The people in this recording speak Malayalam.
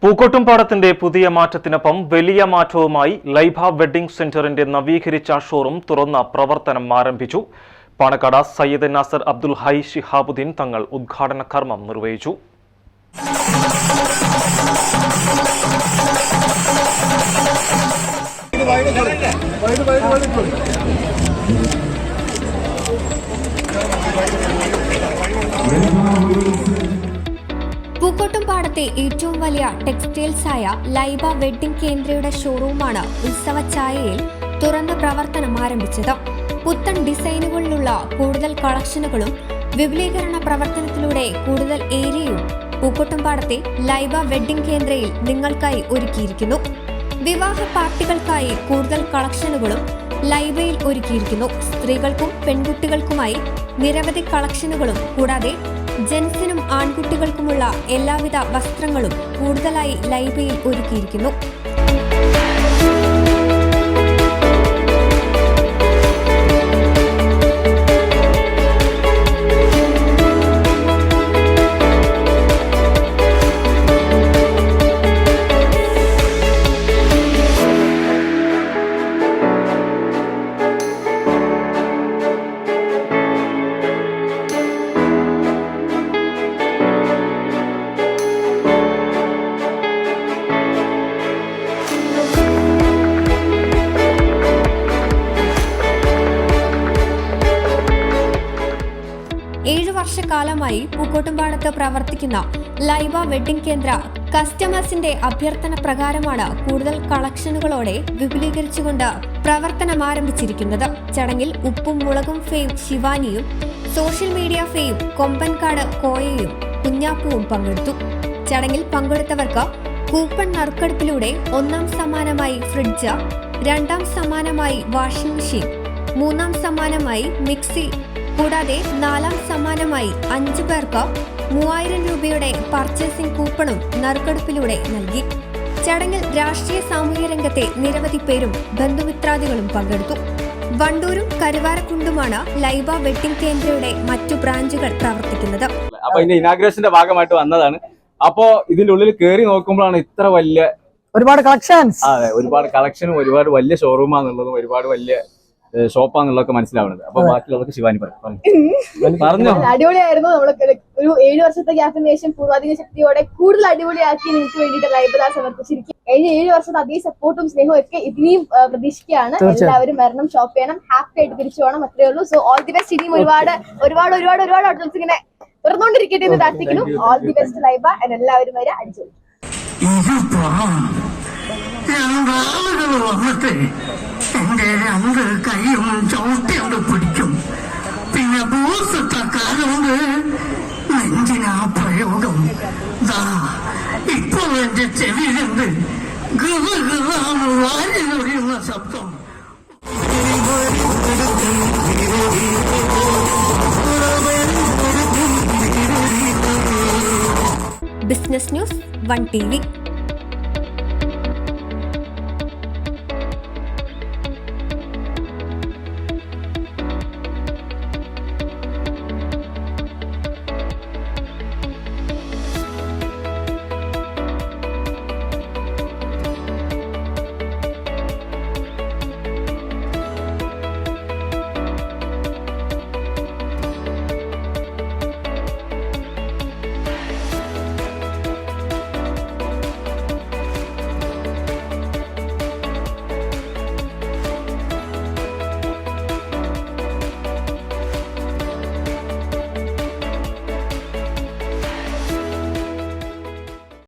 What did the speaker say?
പൂക്കോട്ടുംപാടത്തിന്റെ പുതിയ മാറ്റത്തിനൊപ്പം വലിയ മാറ്റവുമായി ലൈബ വെഡ്ഡിംഗ് സെന്ററിന്റെ നവീകരിച്ച ഷോറൂം തുറന്ന പ്രവർത്തനം ആരംഭിച്ചു. പാണക്കാട് സയ്യിദ് നാസർ അബ്ദുൽ ഹൈ ശിഹാബുദ്ദീൻ തങ്ങൾ ഉദ്ഘാടന കർമ്മം നിർവഹിച്ചു. പൂക്കോട്ടുംപാടത്തെ ഏറ്റവും വലിയ ടെക്സ്റ്റൈൽസായ ലൈബ വെഡ്ഡിംഗ് കേന്ദ്രയുടെ ഷോറൂമാണ് ഉത്സവ ഛായയിൽ തുറന്ന് പ്രവർത്തനം ആരംഭിച്ചത്. പുത്തൻ ഡിസൈനുകളിലുള്ള കൂടുതൽ കളക്ഷനുകളും വിപുലീകരണ പ്രവർത്തനത്തിലൂടെ കൂടുതൽ ഏരിയയും പൂക്കോട്ടുംപാടത്തെ ലൈബ വെഡ്ഡിംഗ് കേന്ദ്രയിൽ നിങ്ങൾക്കായി ഒരുക്കിയിരിക്കുന്നു. വിവാഹ പാർട്ടികൾക്കായി കൂടുതൽ കളക്ഷനുകളും ലൈബയിൽ ഒരുക്കിയിരിക്കുന്നു. സ്ത്രീകൾക്കും പെൺകുട്ടികൾക്കുമായി നിരവധി കളക്ഷനുകളും കൂടാതെ ജെൻസിനും ആൺകുട്ടികൾക്കുമുള്ള എല്ലാവിധ വസ്ത്രങ്ങളും കൂടുതലായി ലൈബയിൽ ഒരുക്കിയിരിക്കുന്നു. വർഷക്കാലമായി പൂക്കോട്ടുംപാടത്ത് പ്രവർത്തിക്കുന്ന ലൈബ വെഡ്ഡിംഗ് കേന്ദ്ര കസ്റ്റമേഴ്സിന്റെ അഭ്യർത്ഥന പ്രകാരമാണ് കൂടുതൽ കളക്ഷനുകളോടെ വിപുലീകരിച്ചുകൊണ്ട് പ്രവർത്തനം ആരംഭിച്ചിരിക്കുന്നത്. ചടങ്ങിൽ ഉപ്പും മുളകും ഫെയിം ശിവാനിയും സോഷ്യൽ മീഡിയ ഫെയിം കൊമ്പൻകാട് കോയയും കുഞ്ഞാപ്പുവും പങ്കെടുത്തു. ചടങ്ങിൽ പങ്കെടുത്തവർക്ക് കൂപ്പൺ നറുക്കെടുപ്പിലൂടെ ഒന്നാം സമ്മാനമായി ഫ്രിഡ്ജ്, രണ്ടാം സമ്മാനമായി വാഷിംഗ് മെഷീൻ, മൂന്നാം സമ്മാനമായി മിക്സി കൂടാതെ നാലാം സമ്മാനമായി 5 പേർക്ക് 3000 രൂപയുടെ പർച്ചേസിംഗ് കൂപ്പണും നറുക്കെടുപ്പിലൂടെ നൽകി. ചടങ്ങിൽ രാഷ്ട്രീയ സാമൂഹ്യ രംഗത്തെ നിരവധി പേരും ബന്ധുമിത്രാദികളും പങ്കെടുത്തു. വണ്ടൂരും കരുവാരക്കുണ്ടുമാണ് ലൈബ വെഡ്ഡിംഗ് കേന്ദ്രയുടെ മറ്റു ബ്രാഞ്ചുകൾ പ്രവർത്തിക്കുന്നത്. അപ്പൊ ഇതിന്റെ ഇനാഗ്രേഷന്റെ ഭാഗമായിട്ട് വന്നതാണ്. അപ്പോ ഇതിന്റെ ഉള്ളിൽ കയറി നോക്കുമ്പോഴാണ് ഇത്ര വലിയ ഒരുപാട് കളക്ഷൻസ്, അതെ, ഒരുപാട് കളക്ഷനും ഒരുപാട് വലിയ ഷോറൂമാന്നുള്ളതും ഒരുപാട് വലിയ ഷോപ്പാന്നുള്ളതൊക്കെ മനസ്സിലാവുന്നത്. അപ്പൊ ബാക്കിയുള്ളതൊക്കെ ശിവാനി പറഞ്ഞു. അടിപൊളിയായിരുന്നു. നമ്മള് ഒരു 7 വർഷത്തെ ഗ്യാപ്പിന് ശേഷം പൂർവാധിക ശക്തിയോടെ കൂടുതൽ അടിപൊളിയാക്കി നിങ്ങൾക്ക് വേണ്ടിയിട്ട് ലൈബ്രറി സമർപ്പിച്ചിരിക്കും. കഴിഞ്ഞ 7 വർഷത്തെ അതേ സപ്പോർട്ടും സ്നേഹവും ഒക്കെ ഇനിയും പ്രതീക്ഷിക്കുകയാണ്. എല്ലാവരും വരണം, ഷോപ്പ് ചെയ്യണം, ഹാപ്പി ആയിട്ട് തിരിച്ചു പോകണം, അത്രേ ഉള്ളൂ. So all the best. ഇനിയും ഒരുപാട് ഒരുപാട് ഒരുപാട് ഒരുപാട് ഔട്ട്ലെറ്റ്സ് ഇങ്ങനെ തുറന്നുകൊണ്ടിരിക്കട്ടെ എന്ന് പ്രാർത്ഥിക്കുന്നു. All the best Laiba. എല്ലാവരും വരെ അടിച്ചു. എന്റെ 2 കൈയും ചവിട്ടിയോണ്ട് പിടിക്കും. പിന്നെ ബോസത്ത കാലുകൊണ്ട് നെഞ്ചിനാ പ്രയോഗം. ഇപ്പോൾ എന്റെ ചെവിയിലുണ്ട് വാരിലൊഴിയുന്ന ശബ്ദം. Business news 1 TV.